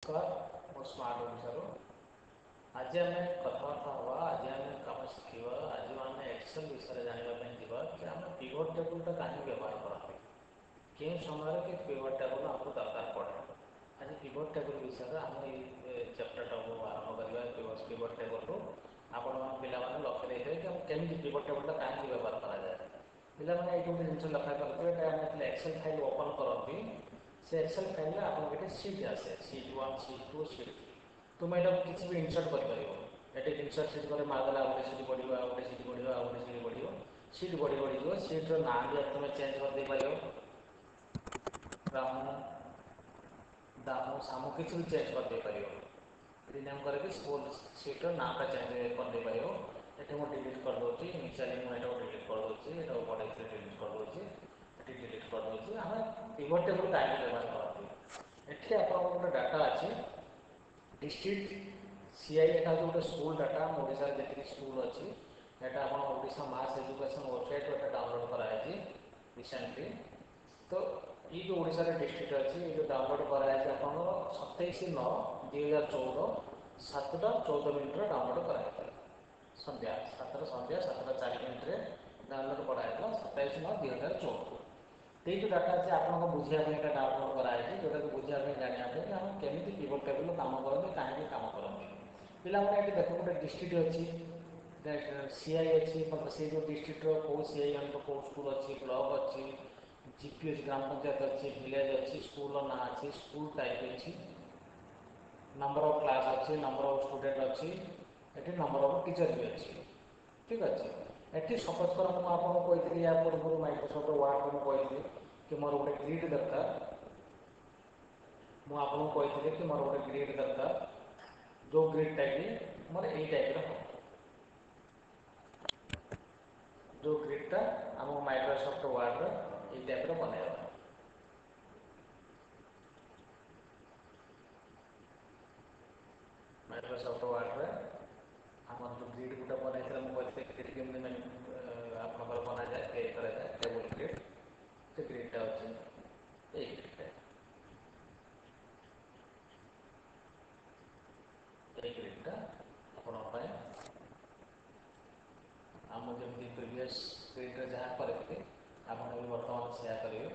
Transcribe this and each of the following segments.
नमस्कार मो स्मार्ट ओडिशारू आज आम कथबार्ता हवा आज आम कम शिखा आज आम एक्सेल विषय जानवाई जावा कि आम पिवट टेबुलटा कहीं व्यवहार करते के समय कि पिवट टेबुल आमको दरकार पड़े। आज पिवट टेबुल विषय आम चैप्टरटा को आरंभ करवा पिवट टेबुल आपण पाने लक्ष्य देते कि केमी पिवट टेबुलटा कहीं व्यवहार कराए पाने ये गोटे जिन लक्ष्य करते एक्सेल फाइल ओपन करती से एक्सेल फाइल आप सीट आसे सीट 1 सीट 2 सीट 3 तुम ये किसी भी इनसर्ट कर इनसर्ट सीट कर मारदेला गोटे सीट बढ़ गोटे सीट बढ़ गोटे सीट बढ़ सीट बढ़ी बढ़ी जो सीट्र ना भी तुम चेंज करदे पार रामू दामू सामू किसी भी चेंज करदे पार रिनेम करके स्कूल सीट्र नाटा चेंज करदे पार ये मुझे डिलीट कर दूसरी इनिशियली मुझे डिलीट कर दूसरी ये बड़े डिलीट कर दूसरी डिलीट कर दूसरी आम पिवट टेबुल कहीं व्यवहार करती ये आप गोटे डाटा अच्छी डिस्ट्रिक्ट सीआई एटा गोटे स्कूल डाटा ओडिशा जी स्कूल अच्छी यहाँ आप ओडिशा मास एजुकेशन वेबसाइट डाउनलोड कराई रिसेंटली तो ये जो ओडिशा डिस्ट्रिक्ट अच्छी ये जो डाउनलोड कराई आप 27/9/2014 7:14 डाउनलोड कराई संध्या 7:04 डाउनलोड कराई 27/9/2014 ये जो डाटा अच्छे आपको बुझापी एक डाउनलोड कराई जोटा कि बुझापी जानवाई कि आम केमी पिवट टेबुल कम करते कहीं कम करते पे ये देख गोटे डिस्ट्रिक्ट अच्छी सीआई अच्छी मतलब से जो डिस्ट्रिक्टर कौ सीआई मान कौ स्कूल अच्छी ब्लॉक अच्छी जीपी अच्छी ग्राम पंचायत अच्छी विलेज अच्छी स्कूल ना अच्छी स्कूल टाइप अच्छी नंबर ऑफ क्लास अच्छी नंबर ऑफ स्टूडेंट अच्छी ये नंबर ऑफ टीचर भी अच्छी ठीक अच्छे ये सपोज कर मुझे कही या पूर्व माइक्रोसॉफ्ट वर्ड में कही कि मोर गोटे ग्रिड दरकार मुझे कही कि मोर गोटे ग्रिड दरकार जो ग्रिडटा कि मोर यही टाइप जो ग्रिडटा आम माइक्रोसॉफ्ट वर्ड यही टाइप बनवा माइक्रोसॉफ्ट वर्ड आम जो ग्रिड गोटे बनई मुझे ग्रिड केमी आप बना जाए क्रिएट कराए टेबुल ग्रिड से ग्रिडटा अच्छे ये ग्रिडटा ये ग्रिडटा आप आम जमी प्रिवियस ग्रिड्रे जहाँ करेंगे आप बर्तमान सेया करेंगे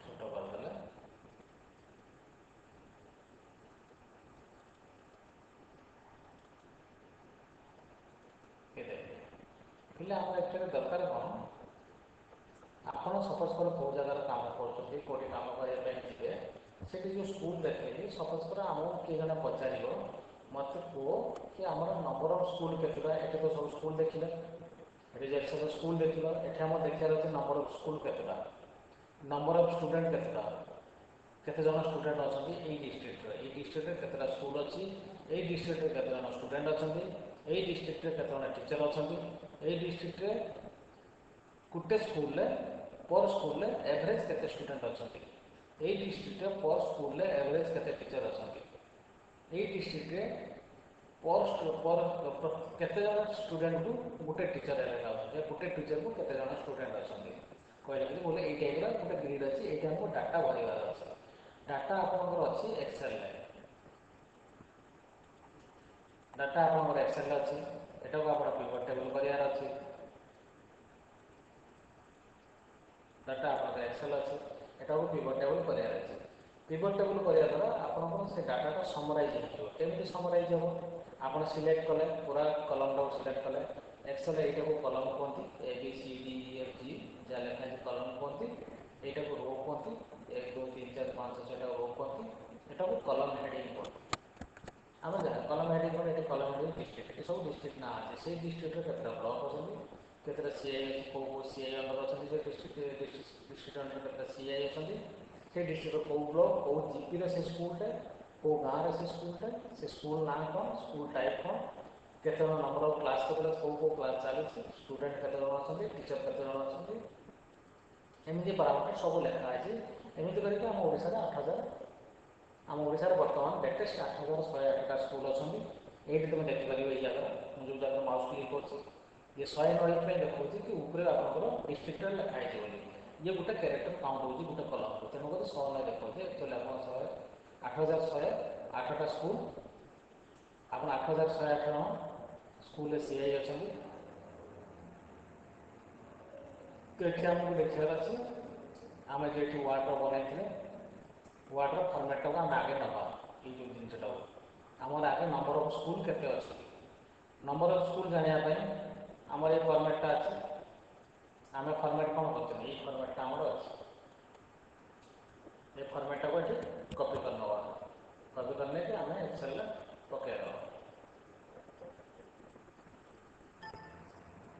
छोट करदे पिला आम एक्चुअली दरकार कौन आपड़ सपोज कर कौ जगार कम कर कौटी कम करने जी से जो स्कूल देखे सपोज कर आमको किए जन पचार मत कह कि आम नंबर ऑफ स्कूल के ये तो सब स्कूल देखिले रिजेक्शन स्कूल देख ये आम देखार अच्छे नंबर ऑफ स्कूल के नंबर ऑफ स्टूडेंट केते जन स्टूडेंट अच्छा ये डिस्ट्रिक्ट केतटा स्कूल अच्छी ये डिस्ट्रिक्ट केते जन स्टूडेंट अच्छा ये डिस्ट्रिक्ट केते जन टीचर अच्छा ये डिस्ट्रिक्ट गोटे स्कूल पर स्कूल एवरेज केते स्टूडेंट अच्छा ये डिस्ट्रिक्ट पर स्कूल एवरेज केते टीचर अच्छा ये डिस्ट्रिक्ट पर केते जन स्टूडेंट को गोटे टीचर अच्छा गोटे टीचर को केते जन स्टूडेंट अच्छा कहले बोले ये टाइप गोटे ग्रिड अच्छी ये हमको डाटा भरवार अच्छे डाटा आपंकर अच्छी एक्सेल डाटा आप एक्सेल अच्छी एटा को आप पिवट टेबुल करार अच्छे डाटा आप एक्सेल अच्छे एटा को पिवट टेबुल करार अच्छे पिवट टेबुल कराया द्वारा आपंकर से डाटा समराइज होमती समराइज हम आप सिलेक्ट कले पूरा कलम टाक सिलेक्ट कले एक्सेल यहाँ को कलम कहती A B C D E F G जहाँ लिखा है कलम कहती यहाँ को रो कहती 1 2 3 4 5 6 रो कहती यहाँ को कलम हेडिंग कहती आम जहाँ कलम हेडिंग कले ये कलम हेडिंग डिस्ट्रिक्ट ये सब डिस्ट्रिक्ट ना अच्छे से डिस्ट्रिक्ट केतटा ब्लॉक अच्छा केतटा सीआई कौ सीआई अंडर अच्छा से डिस्ट्रिक्ट अंडर केतटा सीआई अच्छा से डिस्ट्रिक्ट कौ ब्लॉक कौ जीपी से स्कूलटे कौ गाँव से स्कूलटे से स्कूल ना कौन स्कूल टाइप कौन केते नंबर ऑफ क्लास के कौ क्लास चली स्टूडेंट केते जन अच्छा टीचर केते जन अच्छा एमती पारामीटर सब लिखाई एमती करके आम ओडिशा 8,000 आम ओडिशा बर्तमान लेटेस्ट 8,108टा स्कूल अच्छा ये तुम देखिपर ये जगह जो जगह माउस क्लिक कर ये 198 देखा कि ऊपर आपंकर डिस्ट्रिक्ट लिखाई बोली ये गोटे क्यारेक्टर काउंट हो गोटे कलम को तेणुक 109 देखा एक्चुअली आप 8108टा स्कूल आप 8108 जन स्कूल सीआई अच्छा तो ये आमको देखार अच्छे आम जो वार्डर बनई वार्डर फर्मेट आम आगे नवा ये जो जिनटा आमर आगे नंबर ऑफ स्कूल केते अच्छे नंबर ऑफ स्कूल जानापी आमर ये फर्मेटा अच्छे आम फर्मेट कौन कर ये फर्मेटा आमर अच्छे ये फर्मेटा को ये कॉपी कर नवा कॉपी करने के आम एक्सेल पकईद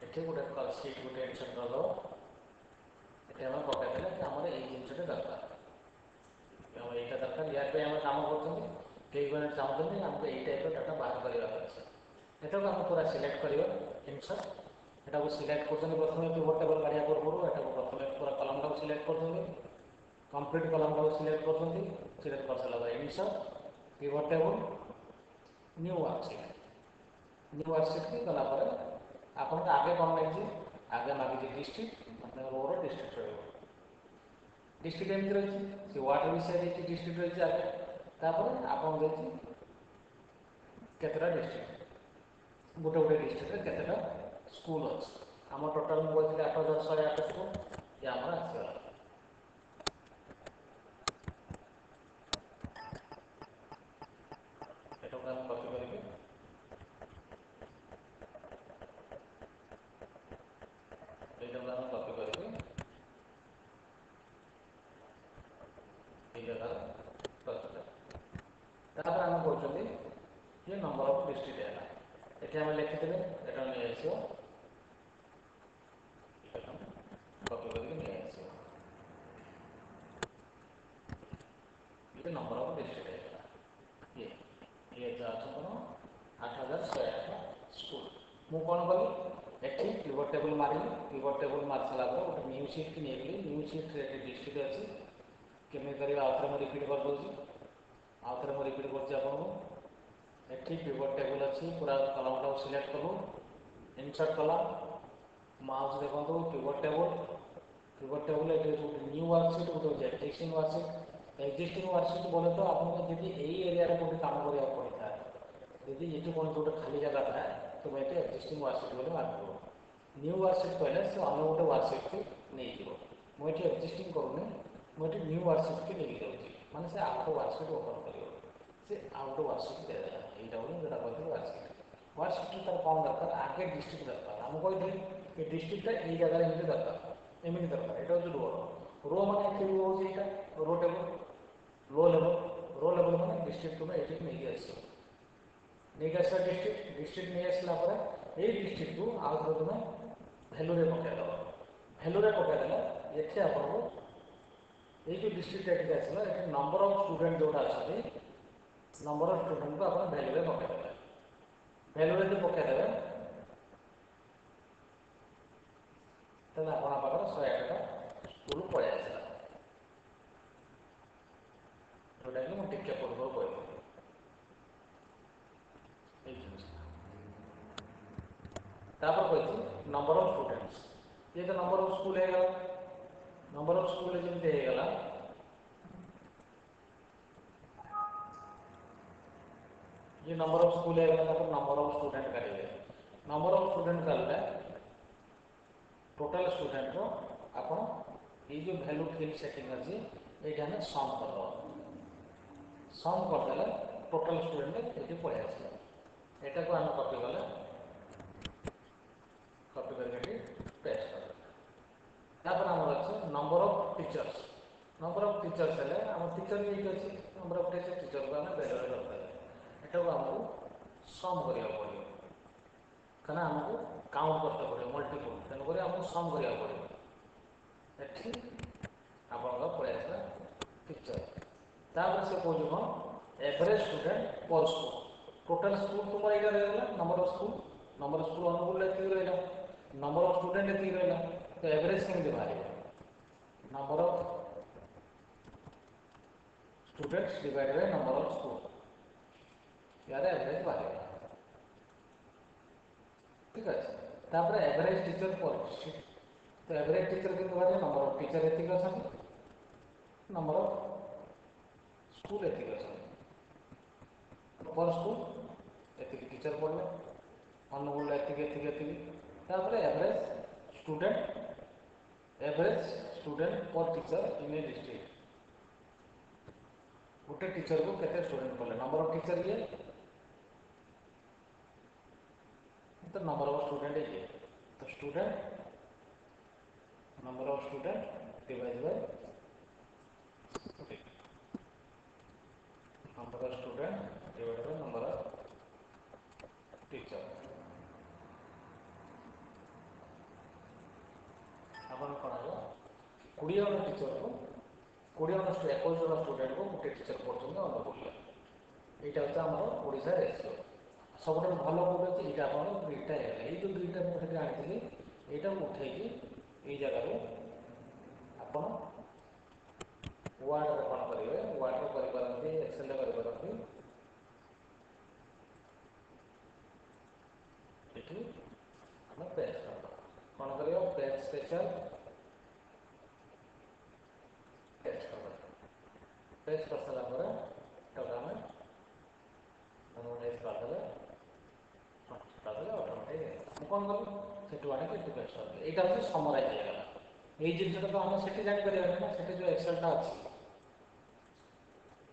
ये गोटे सीट गोटे एडिशन करद ये आम पकईदे कि आम ये जिनटा दरकार यहाँ दरकार या कम कर चाहते आमको यही टाइप डाटा बाहर करवा अच्छे ये आम पूरा सिलेक्ट करवा इनसर्ट एटा सिलेक्ट कर प्रथम पिवट टेबल काढ़ा पूर्व एटा प्रथम पूरा कलम टाक सिलेक्ट कर कंप्लीट कलम टाक सिलेक्ट कर सारा insert pivot table new worksheet new worksheet की गलापर आपन आगे कौन लगे आगे मागिए डिस्ट्रिक्ट रोर डिस्ट्रिक्ट रही डिस्ट्रिक्ट एमती रही से वार्ड विषय डिस्ट्रिक्ट रही आगे तापर आपन देखिए केतटा डिस्ट्रिक्ट गोटे गोटे डिस्ट्रिक्ट केतटा स्कूल अच्छे आम टोटाल मुझे 8108 स्कूल ये आमर आसगला एटा आम कॉपी करके यहाँ आम कॉपी करके ये जगह रखा आम कहते ये नंबर ऑफ डिस्ट्रिक्ट है ये आम लिखिदे यहाँ नहीं आस कॉपी करके नहीं आस ये नंबर ऑफ डिस्ट्रिक्ट है ये अच्छा 8108 स्कूल मु कौन कली एटी पिवट टेबल मारे पिवट टेबल मार सारा गोटे न्यू सीट की नहीं न्यू सीट डिस्ट्रिक्ट अच्छी केमी कर आउ थे रिपीट कर दूसरी आउ थे रिपीट कर एटी पिवट टेबल अच्छी पूरा कलम टाक सिलेक्ट कलु इनसर्ट कलम माउस देखो पिवट टेबल ये न्यू वर्कशीट गोटे एक्जिस्टिंग वर्कशीट एक्जिस्टिंग वर्कशीट बोले तो आपको जब यही एरिया गोटे कम करा पड़ता है यदि ये कौन गोटे खाली जगह था तो ये एक्जिस्टिंग वर्कशीट बोले मार्क न्यू वर्कशीट कहले से अन्य गोटे वर्कशीट की नहीं मुझे एक्जिस्टिंग करूनी मुझे न्यू वर्कशीट की नहीं जाऊँगी माने से आउट वर्कशीट ओपन कर आउट वर्कशीट दे यहाँ जो कहते वर्कशीट वर्कशीट तार कौन दरकार आगे डिस्ट्रिक्ट दरकार आम कही डिस्ट्रिक्टा ये जगह एमती दरकार एमती दरकार यहाँ हूँ रो मैंने एक्चुअली रोज रो टेबल रो लेवल मैंने डिस्ट्रिक्ट तुम्हें ये नहीं आस डिस्ट्रिक्ट नहीं आसला ये डिस्ट्रिक्ट को आउ थे तुम्हें भैल्यू पकईद भैल्यू पकईदेला ये आपको ये जो डिस्ट्रिक्ट ये आसला ये नंबर ऑफ स्टूडेंट जोड़ा अच्छा नंबर ऑफ स्टूडेंट को आप भैल्यू पकईदे भैल्यू जो पकईदे तेज आप 108टा स्कूल पलि आसला जोटा कि मुझे टिके पूर्व कहली कही नंबर ऑफ स्टूडेंट्स ये तो नंबर ऑफ स्कूल है नंबर ऑफ स्कूल जमी होगा ये नंबर ऑफ स्कूल है नंबर ऑफ स्टूडेंट करेंगे नंबर ऑफ स्टूडेंट कले टोटल स्टूडेंट रो आप ये जो वैल्यू फिल सेटिंग अच्छी ये हमें सम कर सम करदे टोटल स्टूडेंट ये पलि आस यहाँ को आम कॉपी कले कॉपी करके पेस्ट कर आम अच्छे नंबर ऑफ टीचर्स है आम टीचर ये अच्छे नंबर ऑफ टीचर को आम वैल्यू रखा यहाँ को आमको सम करा पड़ो कहीं आमको काउंट करते पड़ो मल्टीपल तेणुक आमको सम करा पड़ो ये आप पलि आसला टीचर तापर से कौन कौन एवरेज स्टूडेंट पर स्कूल टोटल स्कूल तुम यहाँ रहा नंबर ऑफ स्कूल अनुकूल रहा नंबर ऑफ स्टूडेंट ये रहा तो एवरेज केमी बाहर number of students divide by number of school यार एवरेज बाहर ঠিক আছে। ତାପରେ ଏଭରେଜ ଟିଚର ପର ସିଟ୍। ତ ଏଭରେଜ ଟିଚର କିନ୍ତୁ ବାହାରିବ ନମ୍ବର ଅଫ ଟିଚର ଏତିକି ଅଛନ୍ତି, ନମ୍ବର ଅଫ ସ୍କୁଲ ଏତିକି ଅଛନ୍ତି। ପର ସ୍କୁଲ ଏତିକି ଟିଚର ପଢ଼ିଲେ, ଅନୁଗୁଳରେ ଏତିକି ଏତିକି ଏତିକି। ତାପରେ एवरेज स्टूडेंट पर टीचर इन ए डिस्ट्रिक्ट। गोटे टीचर को केते स्टूडेंट पढ़ले, नंबर ऑफ टीचर ये तो नंबर ऑफ स्टूडेंट ये, तो student number of student divide by number of student divide by number of teacher. अपन कौन है 20 जन टीचर को 20 जन 21 जन स्टूडेंट को गोटे टीचर पढ़ुं अनुकूल। यहाँ हूँ आम ओडा रेसियो। सब भल कौट अच्छे ये आप दुईटा है, ये जो दुईटा मुझे आनी यहाँ उठे ये जगह आप वार्ड में कौन करेंगे, वार्ड में करपारती, एक्सेल करपारती। ये आम पेज कौन कर पेज स्पेशल पेज कर पेज कर सारापर आम करदे ऑटोमेटिक कौन कल से पेज कर। यहाँ हूँ समराइज होगा। ये जिनसा तो आम से जापर ना से जो एक्सेलटा अच्छी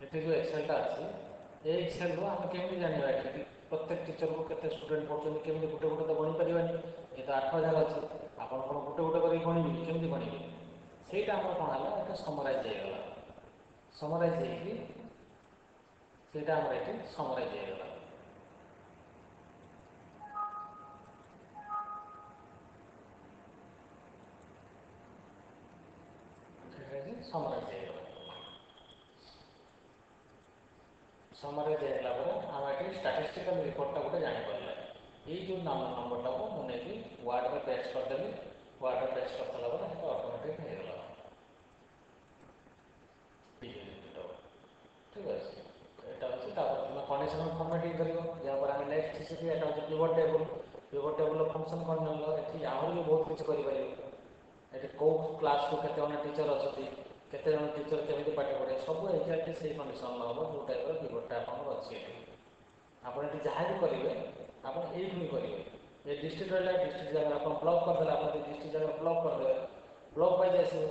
ये जो एक्सेलटा अच्छी ये एक्सेल रू आम केमी जाना प्रत्येक टीचर को केते स्टूडेंट पढ़ते केमी गोटे गोटे तो गणी पारे। ये तो 8000 अच्छे आप गोटे गोटे कर गणवे केमी गणवे सहीटा आम कौन है ये समराइज होगा। समराइज होटा आम ये समराइज होगा। समराइज होगा। समराइज होगा आम ये स्टैटिस्टिकल रिपोर्टा गोटे जापर ये जो नंबरटा को मुझे वार्ड में पेस्ट करदेवी। वार्ड में पेस्ट कर सारापर ऑटोमेटिक होगा। ठीक है यहाँ हूँ तुम कंडीशनल फॉर्मेटिंग कर जहाँ आम नेक्स्ट शिखी यहाँ हूँ pivot table. Pivot table function कौन जान ये आहरी भी बहुत किसी करें ये कौ क्लास को केते जन टीचर अच्छा केते जन टीचर केमी पाठ पढ़े सब एक्जाक्टली से कंडीशन हम जो टाइप पिवटा आप अच्छे आप जहाँ भी करेंगे आप ये करेंगे ये डिस्ट्रिक्ट रहा डिस्ट्रिक्ट जगह आप ब्लॉक करदे आप डिस्ट्रिक्ट जगह ब्लॉक करदे ब्लॉक वाइज आसो।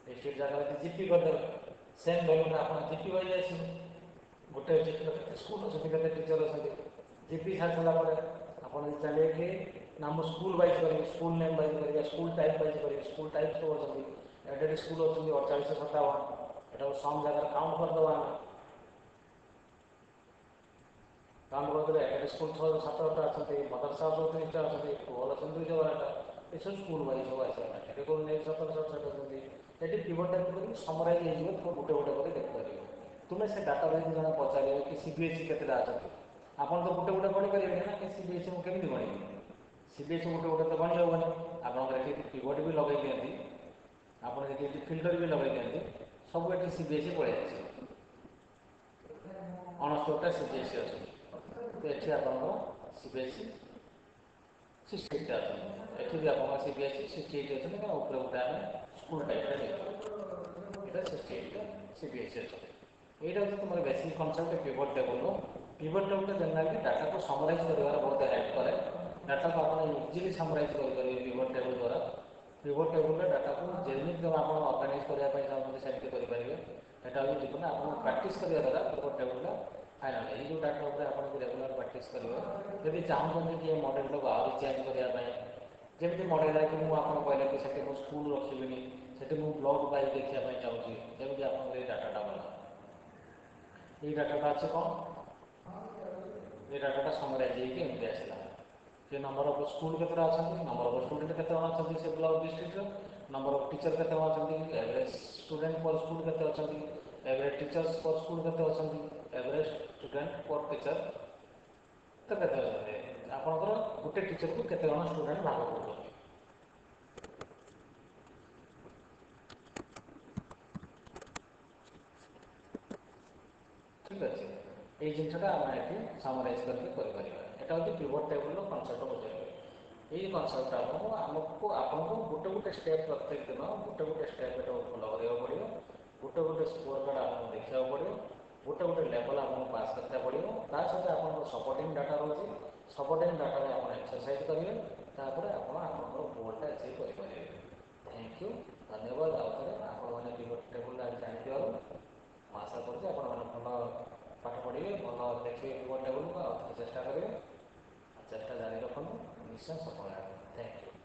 डिस्ट्रिक्ट जगह जीपी करदे सेम भैल्यू आप जीपी वाइज आस गोटे डिस्ट्रिक्ट स्कूल अच्छे केते टीचर अच्छे जीपी छाड़ सारापर आप चलिए कि नाम स्कूल वाइज करेंगे स्कूल नेम वाइज करेंगे स्कूल टाइप वाइज करेंगे स्कूल टाइप सब अच्छे एडेड स्कूल अच्छे 4857 यहाँ सम जगह काउंट करदे काउंट करदे एडेड स्कूल 6-7टा अच्छे मदरसा अच्छे 30टा अच्छे टोल अच्छे 212टा ये सब स्कूल वाइज सब आस नहीं 17-7 अच्छे ये पिवट टाइप कर समराइज हो गोटे गोटे कर देखिपार। तुम्हें से डाटा बेस जन पचार कि सीबीएसई के अच्छा आप तो गोटे गोटे गणी पारे ना कि सीबीएसई मुझे केमी गणी सीबीएसई गोटे गोटे तो गणी हेबनी आप पिवट भी लगे दिखती आप फिल्टर भी लगे दिखती सब ये सीबीएसई पड़े जाए 69टा सीबीएसई अच्छे तो ये आप सीबीएसई 68टा अच्छे ये भी आप सीबीएसई 68 अच्छे क्या ऊपर गोटे आम स्कूल टाइप ये 68टा सीबीएसई अच्छे। यहाँ हूँ तुम basic concept pivot table. Pivot table generally data को समराइज कर बहुत हेल्प करे। डाटा को आप इजिली समराइज करेंगे पिवट टेबल द्वारा। पिवट टेबल डाटा को जमी आप अर्गानाइज करने चाहते सेमती करेंगे। यहाँ हूँ देखो आप प्राक्ट करने द्वारा पिवट टेबलटा फाइनाल ये जो डाटा आप रेगुलर प्राक्ट करेंगे जब चाहते कि मॉडल को आहरी चेंज करने जमी मॉडल है कि मुझे कहले कि से स्कूल रखी से ब्लॉक वाइज देखापी चाहूँगी जमी आप डाटा गला ये डाटा अच्छे कौन ये डाटा समराइज होमती आसला कि नंबर ऑफ स्कूल के अच्छा नंबर ऑफ स्टूडेंट के अच्छा से block district number of teacher के अच्छा एवरेज स्टूडेंट पर स्कूल के अच्छा एवरेज टीचर्स पर स्कूल के अच्छा एवरेज स्टूडेंट पर टीचर तो के आपंकर गोटे टीचर को केते जन स्टूडेंट भाग कर ठीक अच्छे ये जिनसा आम ये समराइज करके। ଏଇଟା ହେଉଛି ପିଭଟ୍ ଟେବୁଲ୍ର କନସେପ୍ଟ ବୁଝେଇବେ। ଏଇ କନସେପ୍ଟ ଆପଣଙ୍କୁ ଗୋଟେ ଗୋଟେ ଷ୍ଟେପ୍ ପ୍ରତ୍ୟେକ ଦିନ ଗୋଟେ ଗୋଟେ ଷ୍ଟେପ୍ ଏଟାକୁ ଫଲୋ କରିବାକୁ ପଡ଼ିବ। ଗୋଟେ ଗୋଟେ ସ୍କୋର କାର୍ଡ଼ ଆପଣଙ୍କୁ ଦେଖିବାକୁ ପଡ଼ିବ। ଗୋଟେ ଗୋଟେ ଲେଭେଲ୍ ଆପଣଙ୍କୁ ପାସ୍ କରିବାକୁ ପଡ଼ିବ। ତା ସହିତ ଆପଣଙ୍କର ସପୋର୍ଟିଂ ଡାଟା ରହୁଛି। ସପୋର୍ଟିଂ ଡାଟାରେ ଆପଣ ଏକ୍ସରସାଇଜ୍ କରିବେ, ତାପରେ ଆପଣ ଆପଣଙ୍କର ଗୋଲ୍ଟା ଆଚିଭ୍ କରିପାରିବେ। ଥ୍ୟାଙ୍କ ୟୁ, ଧନ୍ୟବାଦ। ଆଉ ଥରେ ଆପଣମାନେ ପିଭଟ୍ ଟେବୁଲ୍ ଜାଣିଥିବାରୁ ମୁଁ ଆଶା କରୁଛି ଆପଣମାନେ ଭଲ ପାଠ ପଢ଼ିବେ, ଭଲ ଦେଖିବେ ପିଭଟ୍ ଟେବୁଲ୍କୁ, ଆଉ ଥରେ ଚେଷ୍ଟା କରିବେ। ଚେଷ୍ଟା ଜାରି ରଖନ୍ତୁ, ନିଶ୍ଚୟ ସଫଳ ହେବେ। Thank you.